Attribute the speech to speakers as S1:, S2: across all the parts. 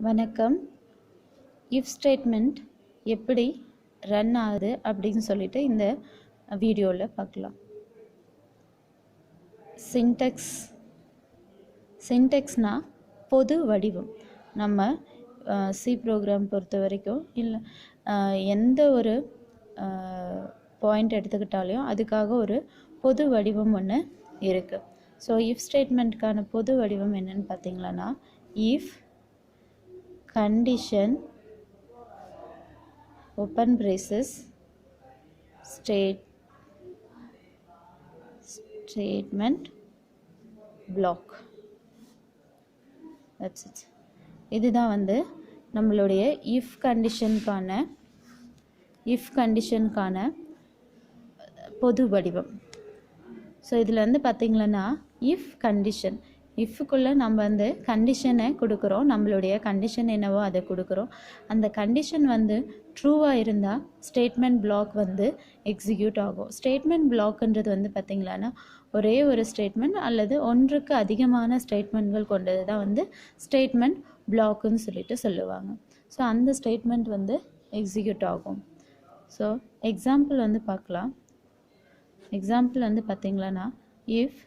S1: வணக்கம். If statement எப்படி run ஆகுது அப்படின்னு சொல்லிட்டு இந்த வீடியோவில் பார்க்கலாம். சின்டெக்ஸ்னால் பொது வடிவம். நம்ம சி ப்ரோக்ராம் பொறுத்த வரைக்கும் இல்லை எந்த ஒரு பாயிண்ட் எடுத்துக்கிட்டாலையும் அதுக்காக ஒரு பொது வடிவம் ஒன்று இருக்குது. ஸோ இஃப் ஸ்டேட்மெண்ட்கான பொது வடிவம் என்னன்னு பார்த்தீங்களன்னா, if condition open braces statement block. That's it. இதுதான் வந்து நம்மளுடைய if conditionக்கான பொது வடிவம். ஸோ இதில் வந்து பார்த்தீங்களன்னா if condition இஃப்குள்ளே நம்ம வந்து கண்டிஷனை கொடுக்குறோம். நம்மளுடைய கண்டிஷன் என்னவோ அதை கொடுக்குறோம். அந்த கண்டிஷன் வந்து ட்ரூவாக இருந்தால் ஸ்டேட்மெண்ட் பிளாக் வந்து எக்ஸிக்யூட் ஆகும். ஸ்டேட்மெண்ட் பிளாக்ன்றது வந்து பார்த்திங்களான்னா ஒரே ஒரு ஸ்டேட்மெண்ட் அல்லது ஒன்றுக்கு அதிகமான ஸ்டேட்மெண்ட்கள் கொண்டது தான் வந்து ஸ்டேட்மெண்ட் பிளாக்குன்னு சொல்லிட்டு சொல்லுவாங்க. ஸோ அந்த ஸ்டேட்மெண்ட் வந்து எக்ஸிக்யூட் ஆகும். ஸோ எக்ஸாம்பிள் வந்து பார்க்கலாம். எக்ஸாம்பிள் வந்து பார்த்திங்களான்னா, if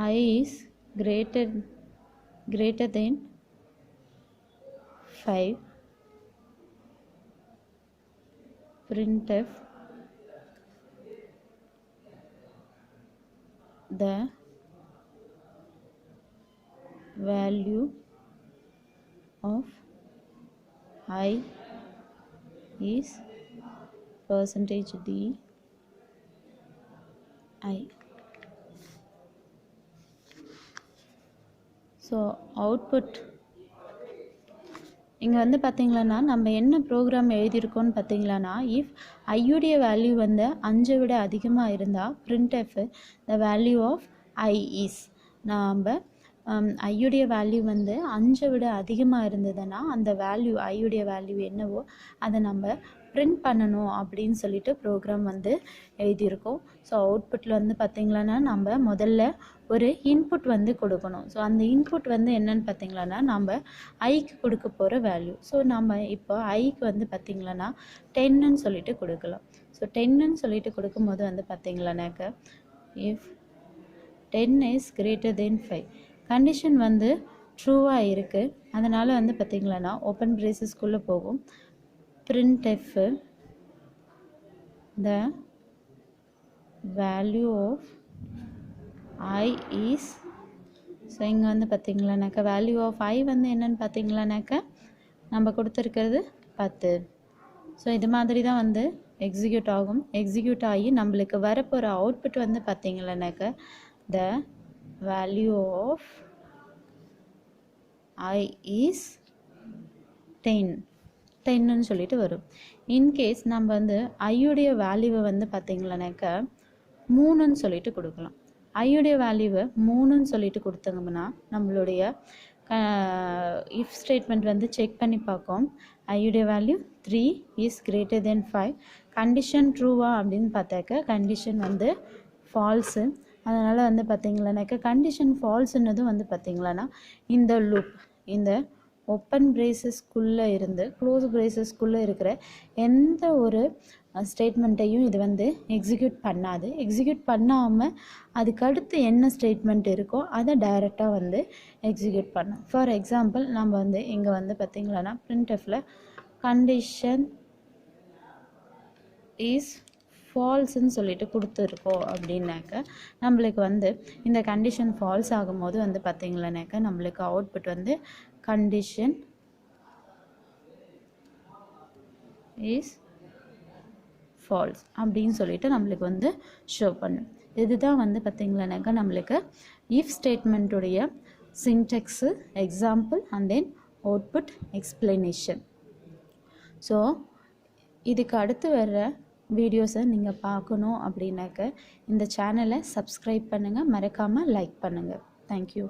S1: I is greater than 5, printf the value of I is %d I. So output இங்கே வந்து பார்த்திங்களான்னா நம்ம என்ன ப்ரோக்ராம் எழுதியிருக்கோன்னு பார்த்திங்களான்னா, இஃப் ஐயுடைய வேல்யூ வந்து 5 விட அதிகமாக இருந்தால் printf the value of I is. நாம் ஐயுடைய வேல்யூ வந்து 5 விட அதிகமாக இருந்ததுன்னா அந்த வேல்யூ ஐயுடைய வேல்யூ என்னவோ அதை நம்ம பிரிண்ட் பண்ணணும் அப்படின்னு சொல்லிட்டு ப்ரோக்ராம் வந்து எழுதியிருக்கோம். ஸோ அவுட்புட்டில் வந்து பார்த்திங்களான்னா நம்ம முதல்ல ஒரு இன்புட் வந்து கொடுக்கணும். ஸோ அந்த இன்புட் வந்து என்னன்னு பார்த்திங்களான்னா நம்ம ஐக்கு கொடுக்க போகிற வேல்யூ. ஸோ நம்ம இப்போ ஐக்கு வந்து பார்த்திங்களான்னா 10ன்னு சொல்லிட்டு கொடுக்கலாம். ஸோ 10ன்னு சொல்லிட்டு கொடுக்கும்போது வந்து பார்த்திங்களானாக்க if 10 is greater than 5 condition வந்து ட்ரூவாக இருக்குது. அதனால் வந்து பார்த்திங்களான்னா ஓப்பன் பிரேசஸ்குள்ளே போகும். printf the value of I is. So இங்கே வந்து பார்த்திங்களானாக்கா வேல்யூ ஆஃப் ஐ வந்து என்னென்னு பார்த்திங்களானாக்கா நம்ம கொடுத்துருக்கிறது 10. ஸோ இது மாதிரி தான் வந்து எக்ஸிக்யூட் ஆகும். எக்ஸிக்யூட் ஆகி நம்மளுக்கு வரப்போகிற அவுட்புட் வந்து பார்த்திங்களானாக்கா the value of I is 10ன்னு சொல்லிட்டு வரும். இன்கேஸ் நம்ம வந்து ஐயுடைய வேல்யூவை வந்து பார்த்திங்களானாக்கா 3ன்னு சொல்லிட்டு கொடுக்கலாம். ஐயுடைய வேல்யூவை 3ன்னு சொல்லிட்டு கொடுத்தோம்னா நம்மளுடைய இஃப் ஸ்டேட்மெண்ட் வந்து செக் பண்ணி பார்க்கும். ஐயுடைய value 3 is greater than 5 condition ட்ரூவா அப்படின்னு பார்த்தாக்க கண்டிஷன் வந்து ஃபால்ஸு. அதனால் வந்து பார்த்திங்களானாக்கா கண்டிஷன் ஃபால்ஸுன்னதும் வந்து பார்த்திங்களான்னா இந்த லூப் இந்த ஓப்பன் பிரேசஸ்குள்ளே இருந்து க்ளோஸ் பிரேசஸ்குள்ளே இருக்கிற எந்த ஒரு ஸ்டேட்மெண்ட்டையும் இது வந்து எக்ஸிக்யூட் பண்ணாது. எக்ஸிக்யூட் பண்ணாமல் அதுக்கடுத்து என்ன ஸ்டேட்மெண்ட் இருக்கோ அதை டைரெக்டாக வந்து எக்ஸிக்யூட் பண்ணும். ஃபார் எக்ஸாம்பிள் நம்ம வந்து இங்கே வந்து பார்த்திங்களான்னா printfல கண்டிஷன் இஸ் ஃபால்ஸ்ன்னு சொல்லிட்டு கொடுத்துருக்கோம் அப்படின்னாக்க நம்மளுக்கு வந்து இந்த கண்டிஷன் ஃபால்ஸ் ஆகும்போது வந்து பார்த்திங்களானாக்கா நம்மளுக்கு அவுட்புட் வந்து கண்டிஷன் இஸ் ஃபால்ஸ் அப்படின்னு சொல்லிட்டு நம்மளுக்கு வந்து ஷோ பண்ணும். இதுதான் வந்து பார்த்திங்களானாக்கா நம்மளுக்கு இஃப் ஸ்டேட்மெண்ட்டுடைய syntax, example and then output explanation. So இதுக்கு அடுத்து வர்ற வீடியோஸை நீங்கள் பார்க்கணும் அப்படின்னாக்க இந்த சேனலை சப்ஸ்கிரைப் பண்ணுங்கள், மறக்காமல் லைக் பண்ணுங்கள். தேங்க்யூ.